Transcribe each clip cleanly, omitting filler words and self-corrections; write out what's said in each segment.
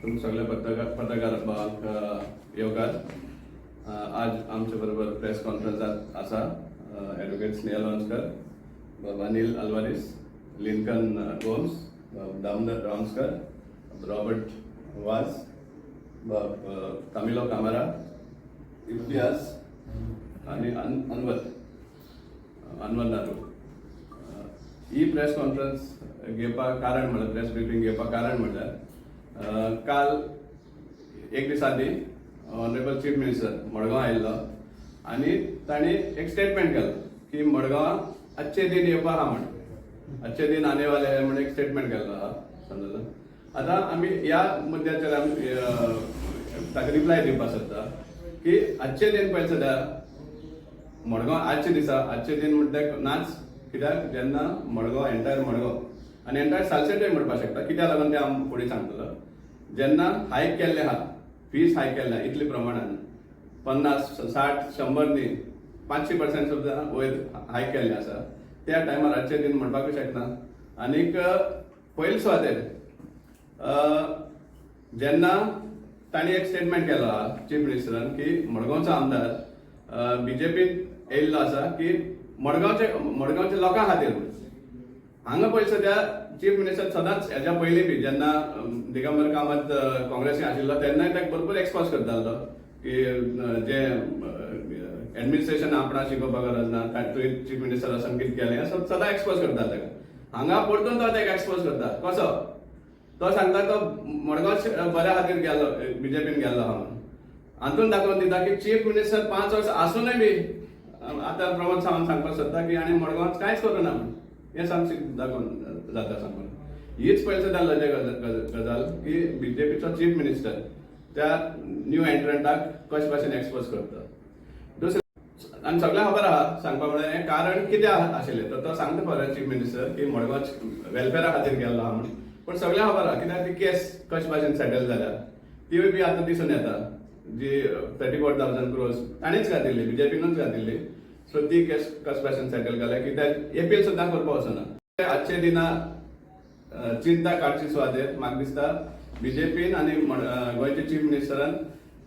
तुम्ही सगळे पत्रकार येवकार. आज आमच्या बरोबर प्रेस कॉन्फरन्सात आसा ॲडव्होकेट स्नेहल वंसकर, अनिल अल्वारिस, लिंकन गोम्स, दामोदर रावस्कर, रॉबर्ट वाज, कामिलो कामारा, इम्तियाज आणि अनवर नारू. ही प्रेस कॉन्फरन्स घेवपाक कारण म्हणल्यार प्रेस ब्रिफींग घेवपाक कारण म्हणल्यार काल एक दीस आदी ऑनरेबल चीफ मिनिस्टर मडगांव आयिल्लो आनी तांणी एक स्टेटमेंट केलो की मडगांव अच्छे दिन येवपा आहा म्हण, अच्छे दिन आने वाले है म्हणून एक स्टेटमेंट केल्लो आहा समजलो. आतां आमी ह्या मुद्द्याचेर आमी ताका रिप्लाय दिवपाक सोदता की अच्छे दिन पळय सद्या मडगांव आजचे दिसा अच्छे दिन म्हणटा नाच, कित्याक जेन्ना मडगांव एंटायर मडगांव आनी एंटायर सालसेटूय म्हणपाक शकता, कित्याक लागून ते आमी फुडें सांगतलो. जेन्ना हायक केल्ले आहा, फीस हायक केल्ले इतले प्रमाणान 50, 60, 100 न्ही 500% सुद्दां वयर हायक केल्ले आसा, त्या टायमार आजचे दिन म्हणपाकूच शकना. आनीक पयले सुवातेर जेन्ना तांणी एक स्टेटमेंट केलो आहा चीफ मिनिस्टरान की मडगांवचो आमदार बीजेपीन येयल्लो आसा की मडगांवच्या लोकां खातीर. हांगा पळय सद्या चीफ मिनिस्टर सदांच हेच्या पयलीं बी जेन्ना दिगंबर कामत काँग्रेसीन आशिल्लो तेन्नाय ताका भरपूर एक्सपोज करतालो की जे एडमिनिस्ट्रेशन आपणा शिकोवपाक गरज ना, तुवें चीफ मिनिस्टर आसून कितें केलें असो सदां एक्सपोज करता ताका. हांगा परतून तो ताका एक्सपोज करता. कसो तो सांगता तो मडगांव बऱ्या खातीर गेल्लो, बीजेपीन गेल्लो आहा म्हणून. हातून दाखोवन दिता की चीफ मिनिस्टर 5 वर्सां आसूनय बी आतां प्रमोद सावंत सांगपाक सोदता की आनी मडगांवांत कांयच करूना म्हणून. हें सामकें दाखोवन जाता सांगून. हीच पयली सुद्दां लज गजाल की बीजेपीचो चीफ मिनिस्टर त्या न्यू एंट्रंटाक कशे भाशेन एक्सपोज करता. दुसरें आनी सगळ्यांक खबर आहा सांगपा म्हळ्यार हें कारण कितें आशिल्लें तर तो सांगता खरें चीफ मिनिस्टर की मडगांव वेलफेरा खातीर गेल्लो आहा म्हणून. पूण सगळ्यांक खबर आहा कित्याक ती केस कशे भाशेन सेटल जाल्या ती बी आतां दिसून येता. जी 34,000 crores ताणीच घातिल्ली, बीजेपीनूच घातिल्ली. सो ती केस कशे भाशेन सेटल जाल्या कित्याक एपील सुद्दां करपाक वचना. आजचे दिना चिंता काडची सुवातेर म्हाका दिसता बीजेपीन आनी गोंयचे चीफ मिनिस्टरान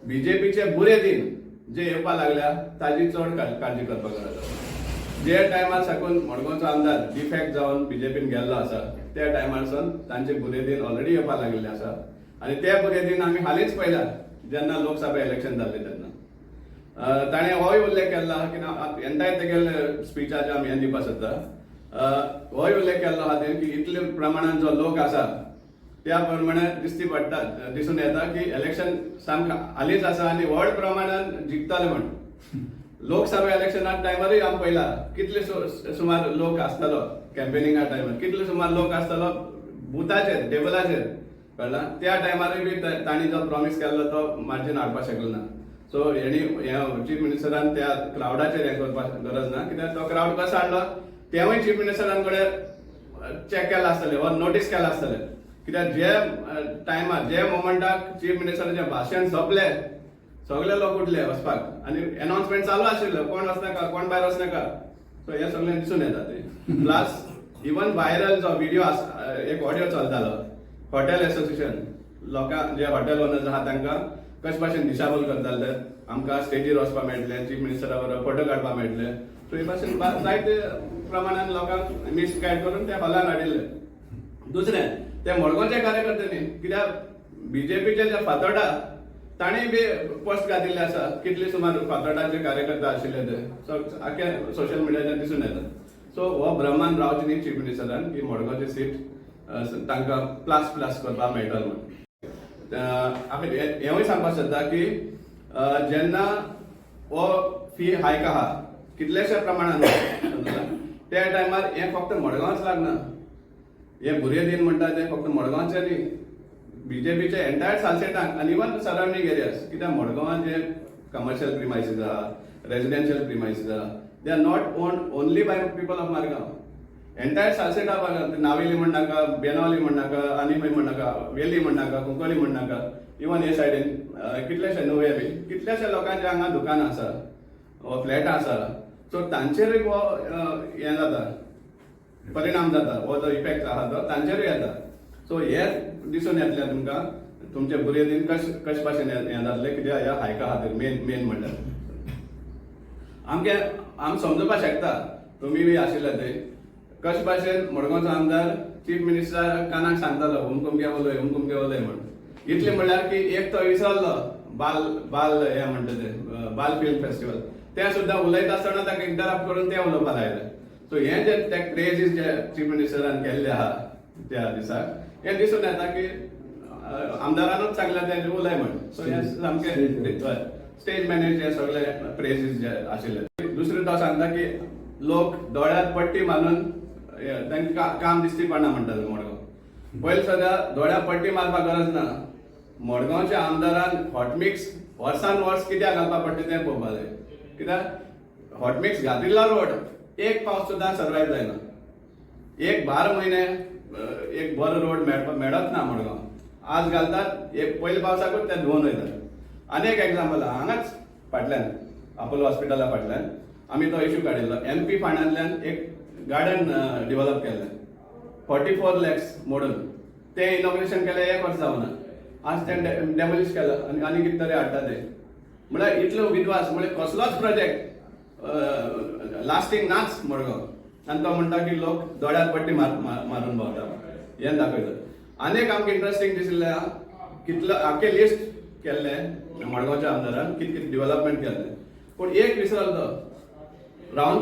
बीजेपीचे बुरे दिन जे येवपा लागल्या ताजी चड काळजी करपाक गरज आसा. जे टायमार साकून मडगांवचो आमदार डिफेक्ट जावन बीजेपीन गेल्लो आसा त्या टायमारसून तांचे बुरे दिन ऑलरेडी येवपा लागलेले आसा. आनी ते बुरे दिन आमी हालींच पळयला जेन्ना लोकसभा इलेक्शन जाल्लें तेन्ना. ताणें होय उल्लेख केल्लो की एंटायर तेगेले स्पिचाचे आमी हें दिवपाक सोदता. होय उल्लेख केल्लो आहा की इतले प्रमाणान जो लोक आसा त्या प्रमाणे दिसून येता की इलेक्शन सामकें हालींच आसा आनी व्हड प्रमाणान जिखतले म्हण. लोकसभा इलेक्शना टायमारूय आमी पळयला कितले सुमार लोक आसतालो कॅम्पेनिंगा टायमार, कितले सुमार लोक आसतालो बुथाचेर टेबलाचेर कळ्ळां. त्या टायमारूय बी तांणी जो प्रॉमिस केल्लो तो मार्जीन हाडपाक शकलो ना. सो हेणी चीफ मिनिस्टरान त्या क्रावडाचेर हें करपाक गरज ना, कित्याक तो क्रावड कसो हाडलो तेवूय चीफ मिनिस्टरान कडेन चॅक केला आसतलें वा नोटीस केला आसतलें. कित्याक जे टायमार जे मोमेंटाक चीफ मिनिस्टराचें भाशण सोंपलें सगळे लोक उठले वचपाक आनी अनाउन्समेंट चालू आशिल्लो कोण वचनाका कोण भायर वचनाका. सो हें सगळें दिसून येता ते. प्लस इवन व्हायरल जो व्हिडिओ एक ऑडियो चलतालो हॉटेल एसोसिएशन लोकां जे हॉटेल ओनर्स आहा तांकां कशे भाशेन दिशाभूल करताले आमकां स्टेजीर वचपाक मेळटलें, चीफ मिनिस्टरा बरोबर फोटो काडपाक मेळटले. सो हे भाशेन जायते प्रमाणान लोकांक मिसगायड करून त्या हॉलान हाडिल्ले. दुसरें ते मडगांवचे कार्यकर्त्यांनी कित्याक बीजेपीचे जे फातोर्डा ताणें बी पोस्ट घातिल्ले आसा कितले सुमार फातोर्डाचे कार्यकर्ते आशिल्ले ते. सो आख्या सोशल मिडियाचेर दिसून येता. सो हो भ्रमान रावचे न्ही चीफ मिनिस्टरान की मडगांवची सीट तांकां प्लास करपाक मेळटलो म्हणून. आमी हेंवूय सांगपाक सोदता की जेन्ना हो फी हायक आहा कितलेशे प्रमाणान त्या टायमार हें फक्त मडगांवच लागना. हे बुरे दिन म्हणटा ते फक्त मडगांवचे न्ही, बीजेपीचे एंटायर सालसेटांक आनी इवन सरावंडींग एरियाज. कित्याक मडगांवांत जे कमर्शियल प्रिमायसीस आहा, रेजिडेन्शियल प्रिमायसीस आहा, they are not owned only by people of Madgaon. Entire Salcete Navelim म्हणनाका, बेनावली म्हणनाका, आनी खंय म्हणनाका, वेली म्हणनाका, कुंकोली म्हणनाका, इवन हे सायडीन कितलेशे नुवे बी कितलेशे लोकांचे हांगा दुकानां आसा, फ्लॅटां आसा. सो तांचेरूय हो हें जाता, परिणाम जाता, हो जो इफेक्ट आहा तो तांचेरूय येता. सो हे दिसून येतलें तुमकां तुमचे बुरे दिन कश भाशेन हें जातले कित्याक ह्या हायका खातीर मेन म्हणल्यार आमी समजोवपाक शकता तुमी बी आशिल्ले ते कश भाशेन मडगांवचो आमदार चीफ मिनिस्टर कानाक सांगतालो हुमकुम घे उलय म्हण इतले म्हणल्यार की एक तो विसरलो बाल हें म्हणटा ते बाल फिल्म फेस्टिवल ते सुद्दां उलयता आसतना ताका इंटरप्ट करून ते उलोवपाक लायले सो हे जे ते क्रेजीस जे चीफ मिनिस्टरान केल्ले आहा त्या दिसाक हे दिसून येता की आमदारानूच सांगलें तें उलय म्हण सो हे सामकें स्टेज मॅनेज हे सगळे प्रेजीस जे आशिल्ले दुसरें तो सांगता की लोक दोळ्यार पट्टी मारून तांकां काम दिसती पडना म्हणटात मडगांव पयलीं सद्या दोळ्यार पट्टी मारपाक गरज ना मडगांवच्या आमदारान हॉटमिक्स वर्सान वर्स कित्याक घालपाक पडटा तें पळोवपाक जाय कित्याक हॉटमिक्स घातिल्लो रोड एक पावस सुद्दां सर्वायव जायना एक 12 म्हयने एक बरो रोड मेळत ना मडगांव आज घालतात एक पयल्या पावसाकूच ते धुवन वयतात आनी एक एग्जांपल हांगाच फाटल्यान अपोलो हॉस्पिटला फाटल्यान आमी तो इश्यू काडिल्लो MP फांडांतल्यान एक गार्डन डेव्हलप केल्लें 44 लॅक्स मोडून ते इनॉग्रेशन केलें 1 वर्स जावना आज ते डेमोलिश केलं आनी कितें तरी हाडटा ते म्हळ्यार इतलो विद्वास म्हळ्यार कसलोच प्रोजेक्ट लास्टींग नाच मडगांव आनी तो म्हणटा की लोक दोळ्यार पट्टी मारून भोंवता हें दाखयता आनीक आमकां इंट्रस्टींग दिसलें कितलो आख्खें लिस्ट केल्लें मडगांवच्या आमदारान कितें कितें डेव्हलपमेंट केल्लें पूण एक विसरलो तो रावंड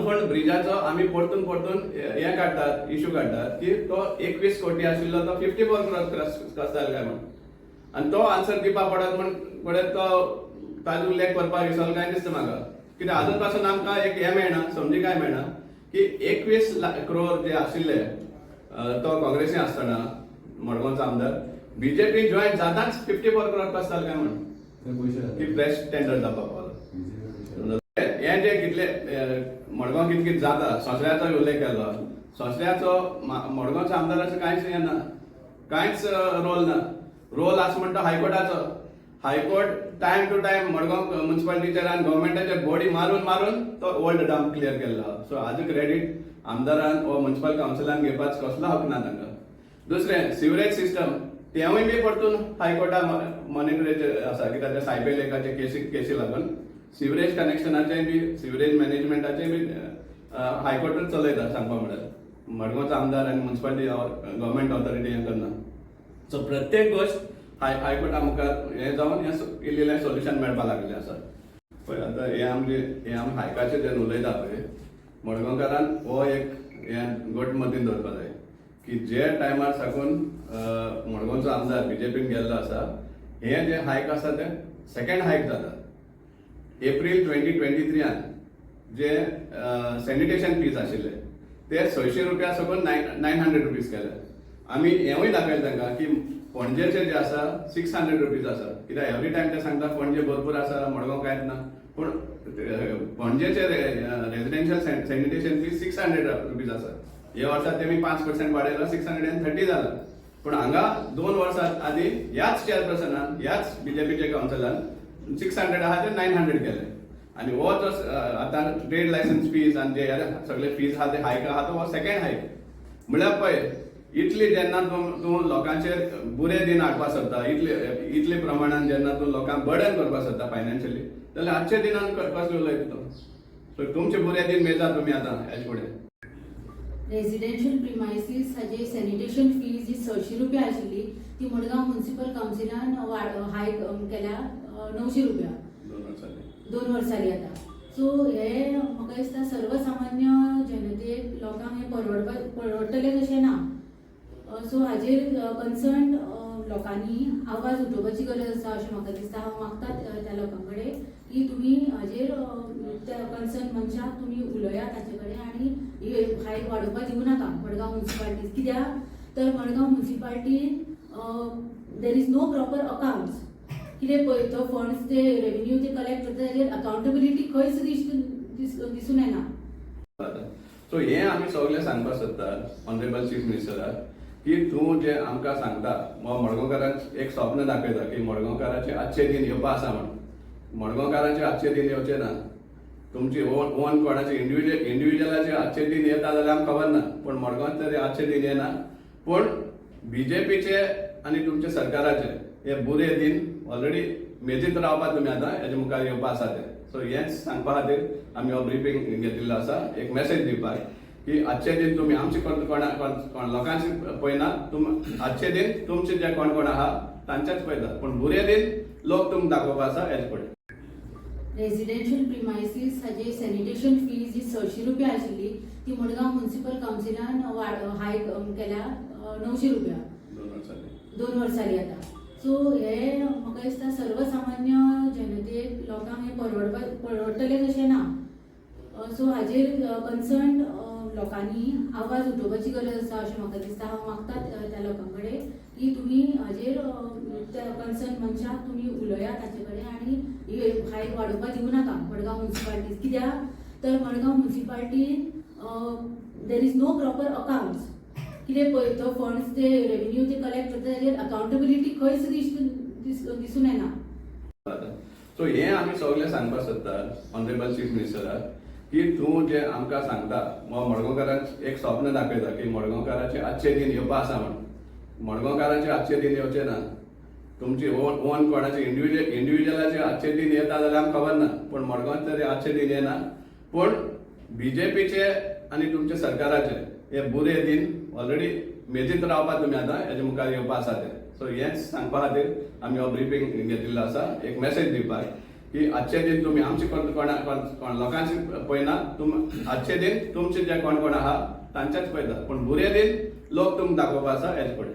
फंड ब्रिजाचो आमी परतून हें काडटात इश्यू काडटात की तो 21 कोटी आशिल्लो तो 54 क्रॉस जालो काय म्हण आनी तो आन्सर दिवपा पडत म्हण फुडें तो ताजो उल्लेख करपाक विसरलो काय दिसता म्हाका कित्याक आजून पासून आमकां एक हें मेळना समजी काय मेळना की 21 करोड जे आशिल्ले तो काँग्रेसीन आसतना मडगांवचो आमदार BJP जॉईन जाताच 54 करोड पास जालो काय म्हण की बेस्ट टेंडर जावपाक पावलो हे जे कितले मडगांव कितें जाता सोंसऱ्याचो उल्लेख केलो सोंसऱ्याचो मडगांवच्या आमदाराचो कांयच येना कांयच रोल आसा म्हणटा high court time to time Madgaon म्युनिसिपालिटीचेर आनी गव्हर्मेंटाचेर बॉडी मारून तो ओल्ड डंप क्लियर केल्लो सो हाजो क्रेडीट आमदारान वा म्युनिसिपल कावन्सिलान घेवपाचो कसलो हक ना तांकां दुसरें सिवरेज सिस्टम तेवूय बी परतून हायकोर्टान मॉनिटरीचेर आसा कित्याक ते सायबे लेकाचे केसी लागून सिवरेज कनेक्शनाचे बी सिवरेज मॅनेजमेंटाचे बी हायकोर्टूच चलयता सांगपा म्हळ्यार मडगांवचो आमदार आनी म्युनिसिपालिटी गव्हर्मेंट ऑथॉरिटी हें करना सो प्रत्येक गोश्ट हायकोर्टा मुखार हें जावन हें इल्लें सोल्युशन मेळपा लागलें आसा पळय आतां हें आमी हायकाचेर जेन्ना उलयता पळय मडगांवकारान हो एक हें घट मतीन दवरपा जाय की जे टायमार साकून मडगांवचो आमदार BJPन गेल्लो आसा हें जें हायक आसा तें सेकंड हायक जाता एप्रील 2023 जे सॅनिटेशन फीज आशिल्ले ते 600 रुपया साकून 900 रुपीज केले आमी हेंवूय दाखयलें तांकां की पणजेचे जे आसा 600 रुपीज आसा कित्याक एवरी टायम ते सांगता पणजे भरपूर आसा मडगांव कांयच ना पूण पणजेचे रेजिडेन्शियल सॅनिटेशन फीज 600 रुपीज आसा हे वर्सा तेमी 5% वाडयला 630 जाला पूण हांगा 2 वर्सां आदी ह्याच चेअरपर्सनान ह्याच BJPचे कावन्सिलान 600 आहा ते 900 केले आनी हो जो आतां ट्रेड लायसन्स फीज आनी जे सगळे फीज आहा ते हायक आहा तो हो सेकंड हायक म्हळ्यार पळय इतली जेन्ना तूं लोकांचेर बुरे दिन हाडपाक सोदता इतले प्रमाणान जेन्ना तूं लोकांक बर्डन करपाक सोदता फायनान्शियली जाल्यार आजच्या दिनान कसले उलयता तो सो तुमचे बुरे दिन मेळटा तुमी आतां हेजे फुडें रेसिडेन्शियल प्रिमायसीस हाजी सॅनिटेशन फीज जी 600 रुपया आशिल्ली ती मडगांव म्युनिसिपल कावन्सिलान हायक केल्या 900 रुपया 2 वर्सांनी आता सो हे म्हाका दिसता सर्वसामान्य जनतेक लोकांक हे परवडटलें अशें ना सो हाजेर कन्सर्न लोकांनी आवाज उठोवपाची गरज आसा अशें म्हाका दिसता हांव मागतात त्या लोकां कडेन की तुमी हाजेर त्या कन्सर्न मनशाक तुमी उलयात ताचे कडेन आनी हायक वाडोवपाक दिवं नाका मडगांव म्युनिसिपालिटी कित्याक तर मडगांव म्युनिसिपालिटीन there is no proper accounts कितें पळय तो फंड्स ते रेव्हेन्यू ते कलेक्ट करता ताजेर अकाउंटेबिलिटी खंयच दिसून येना सो हे आमी सगळे सांगपाक सोदता ऑनरेबल चीफ मिनिस्टराक की तूं जे आमकां सांगता वा मडगांवकारांक एक स्वप्न दाखयता की मडगांवकाराचे आजचे दिन येवपा आसा म्हण मडगांवकारांचे आजचे दिन येवचे ना तुमची ओन कोणाचे इंडिव्हिज्युअलाचे आजचे दिन येता जाल्यार आमकां खबर ना पूण मडगांव तरी आजचे दिन येना पूण बीजेपीचे आणि तुमच्या सरकाराचे हे बुरे दिन ऑलरेडी मेजीत रावपाक तुमी आतां हेजे मुखार येवपा आसा ते सो हेंच सांगपा खातीर आमी हो ब्रिफींग घेतिल्लो आसा एक मेसेज दिवपाक की आजचे दिन तुम्ही आमचे कोण लोकांचे पळयना आजचे दिन तुमचे जे कोण आहा तांचेच पळयता पण बुरे दिन लोक तुमकां दाखोवपा आसा हेजे पळय रेसिडेन्शियल प्रिमायसीस हाजे सॅनिटेशन फीज जी 600 रुपया आशिल्ली ती मडगांव म्युनिसिपल कावन्सिलान हायक केल्या 900 रुपया 2 वर्सांनी आता सो हे म्हाका दिसता सर्वसामान्य जनतेक लोकांक हे परवडटलें अशें ना सो हाजेर कन्सर्न लोकांनी आवाज उठोवपाची गरज आसा अशें म्हाका दिसता हांव मागता त्या लोकां कडेन की तुमी हाजेर त्या कन्सर्न मनशाक तुमी उलयात ताचे कडेन आनी हायक वाडोवपाक दिवं नाका मडगांव म्युनिसिपालिटीज कित्याक तर मडगांव म्युनिसिपालिटीन there is no proper accounts कितें पळय तो फंड्स ते रेव्हेन्यू ते कलेक्ट करता ताजेर अकाउंटेबिलिटी खंयच दिसून येना सो हे आमी सगळे सांगपाक सोदता ऑनरेबल चीफ मिनिस्टराक की तूं जे आमकां सांगता मडगांवकारांक एक स्वप्न दाखयता की मडगांवकारांचे आजचे दिन येवपा आसा म्हणून मडगांवकारांचे आजचे दिन येवचे ना तुमचे ओन कोणाचे इंडिव्हिज्युअलाचे आजचे दिन येता जाल्यार आमकां खबर ना पण मडगांवात तरी आजचे दिन येना पण बीजेपीचे आणि तुमच्या सरकाराचे हे बुरे दिन ऑलरेडी मेजीत रावपाक तुमी आतां हेजे मुखार येवपा आसा ते सो हेंच सांगपा खातीर आमी हो ब्रिफींग घेतिल्लो आसा एक मेसेज दिवपाक की आजचे दिन तुम्ही आमचे कोण लोकांचे पळयना आजचे दिन तुमचे जे कोण आहा तांचेच पळयता पण बुरे दिन लोक तुमकां दाखोवपा आसा हेजे पळय